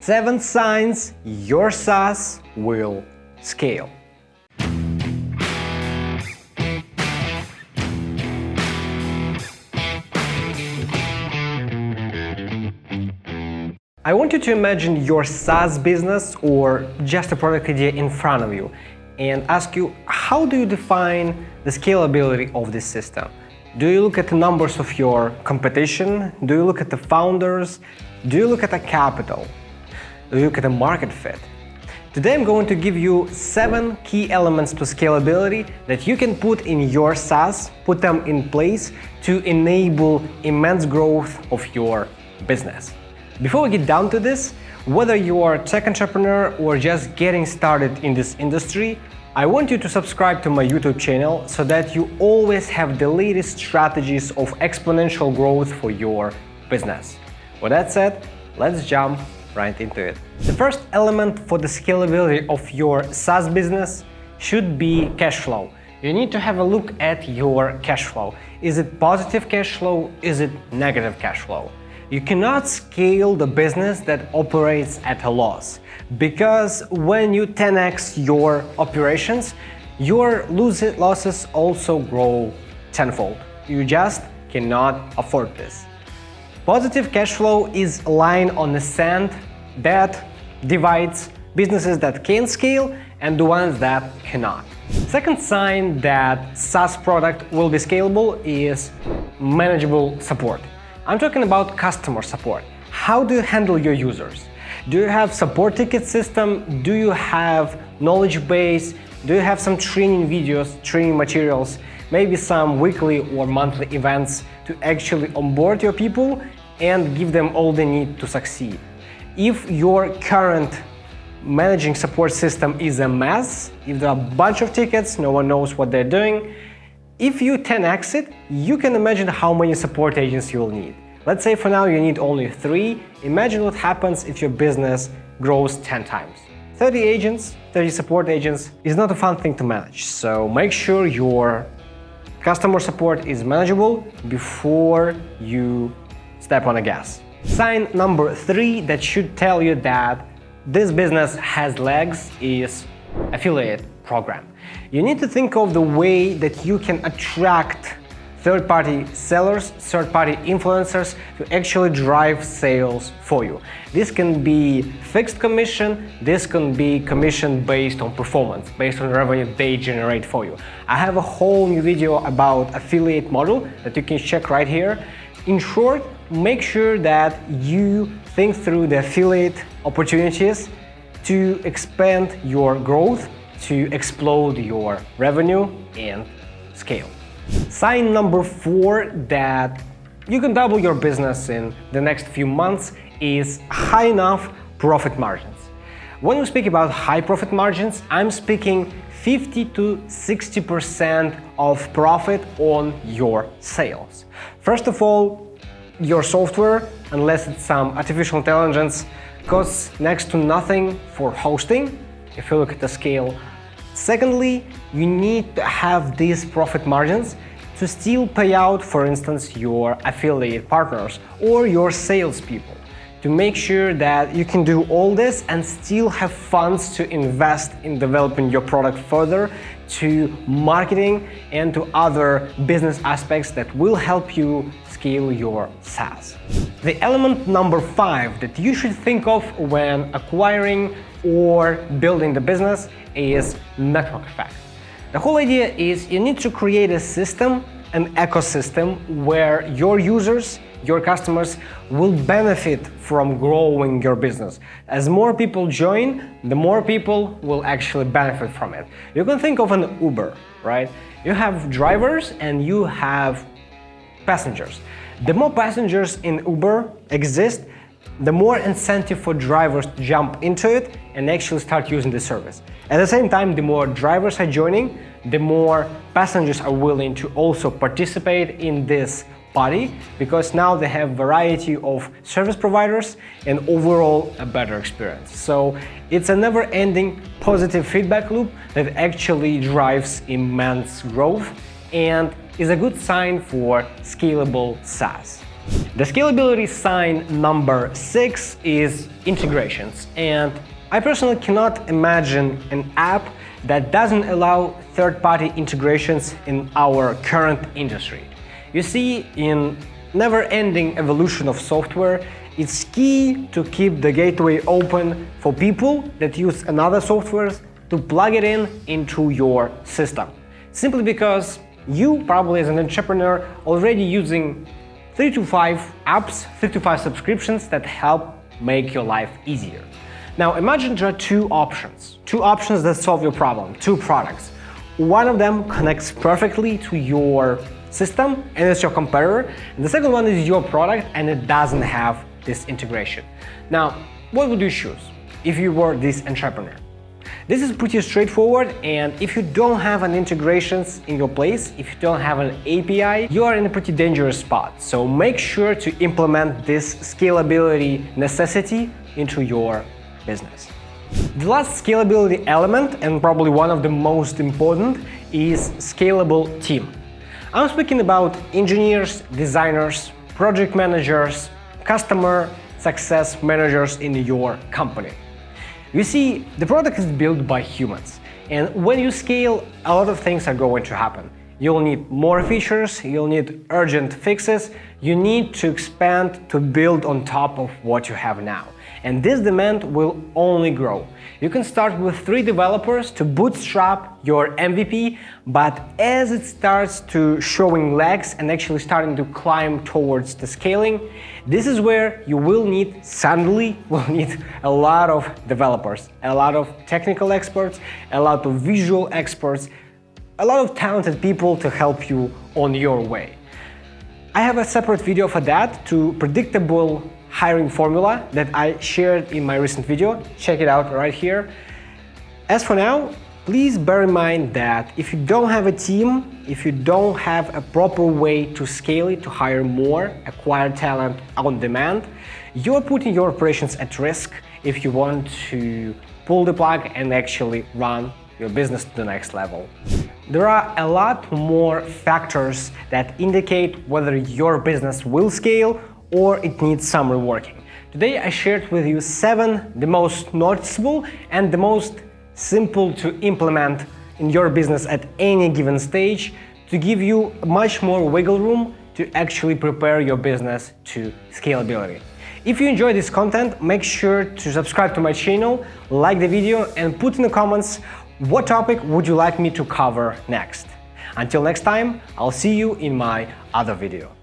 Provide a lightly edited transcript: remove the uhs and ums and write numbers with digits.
7 signs your SaaS will scale. I want you to imagine your SaaS business or just a product idea in front of you and ask you, how do you define the scalability of this system? Do you look at the numbers of your competition? Do you look at the founders? Do you look at the capital? Do you look at the market fit? Today I'm going to give you 7 key elements to scalability that you can put in your SaaS, put them in place to enable immense growth of your business. Before we get down to this, whether you are a tech entrepreneur or just getting started in this industry, I want you to subscribe to my YouTube channel so that you always have the latest strategies of exponential growth for your business. With that said, let's jump right into it. The first element for the scalability of your SaaS business should be cash flow. You need to have a look at your cash flow. Is it positive cash flow? Is it negative cash flow? You cannot scale the business that operates at a loss, because when you 10x your operations, your losses also grow tenfold. You just cannot afford this. Positive cash flow is a line on the sand that divides businesses that can scale and the ones that cannot. Second sign that SaaS product will be scalable is manageable support. I'm talking about customer support. How do you handle your users? Do you have support ticket system? Do you have knowledge base? Do you have some training videos, training materials, maybe some weekly or monthly events to actually onboard your people and give them all they need to succeed? If your current managing support system is a mess, if there are a bunch of tickets, no one knows what they're doing, if you 10x it, you can imagine how many support agents you will need. Let's say for now you need only 3. Imagine what happens if your business grows 10 times. 30 agents, 30 support agents is not a fun thing to manage. So make sure your customer support is manageable before you step on the gas. Sign number 3 that should tell you that this business has legs is affiliate program. You need to think of the way that you can attract third-party sellers, third-party influencers to actually drive sales for you. This can be fixed commission, this can be commission based on performance, based on the revenue they generate for you. I have a whole new video about affiliate model that you can check right here. In short, make sure that you think through the affiliate opportunities to expand your growth, to explode your revenue and scale. Sign number 4 that you can double your business in the next few months is high enough profit margins. When we speak about high profit margins, I'm speaking 50 to 60% of profit on your sales. First of all, your software, unless it's some artificial intelligence, costs next to nothing for hosting, if you look at the scale. Secondly, you need to have these profit margins to still pay out, for instance, your affiliate partners or your salespeople, to make sure that you can do all this and still have funds to invest in developing your product further, to marketing and to other business aspects that will help you scale your SaaS. The element number 5 that you should think of when acquiring or building the business is network effect. The whole idea is you need to create a system, an ecosystem where your users, your customers will benefit from growing your business. As more people join, the more people will actually benefit from it. You can think of an Uber, right? You have drivers and you have passengers. The more passengers in Uber exist, the more incentive for drivers to jump into it and actually start using the service. At the same time, the more drivers are joining, the more passengers are willing to also participate in this party, because now they have variety of service providers and overall a better experience. So it's a never-ending positive feedback loop that actually drives immense growth and is a good sign for scalable SaaS. The scalability sign number 6 is integrations, and I personally cannot imagine an app that doesn't allow third-party integrations in our current industry. You see, in never-ending evolution of software, it's key to keep the gateway open for people that use another software to plug it into your system. Simply because you, probably as an entrepreneur, already using 3 to 5 apps, 3 to 5 subscriptions that help make your life easier. Now imagine there are two options that solve your problem, two products. One of them connects perfectly to your system and it's your competitor, and the second one is your product and it doesn't have this integration. Now, what would you choose if you were this entrepreneur? This is pretty straightforward, and if you don't have an integrations in your place, if you don't have an API, you are in a pretty dangerous spot. So make sure to implement this scalability necessity into your business. The last scalability element, and probably one of the most important, is scalable team. I'm speaking about engineers, designers, project managers, customer success managers in your company. You see, the product is built by humans, and when you scale, a lot of things are going to happen. You'll need more features, you'll need urgent fixes, you need to expand to build on top of what you have now. And this demand will only grow. You can start with 3 developers to bootstrap your MVP, but as it starts to showing legs and actually starting to climb towards the scaling, this is where you suddenly will need a lot of developers, a lot of technical experts, a lot of visual experts, a lot of talented people to help you on your way. I have a separate video for that, to predictable hiring formula that I shared in my recent video. Check it out right here. As for now, please bear in mind that if you don't have a team, if you don't have a proper way to scale it, to hire more, acquire talent on demand, you're putting your operations at risk if you want to pull the plug and actually run your business to the next level. There are a lot more factors that indicate whether your business will scale or it needs some reworking. Today I shared with you 7 the most noticeable and the most simple to implement in your business at any given stage to give you much more wiggle room to actually prepare your business to scalability. If you enjoy this content, make sure to subscribe to my channel, like the video, and put in the comments what topic would you like me to cover next. Until next time, I'll see you in my other video.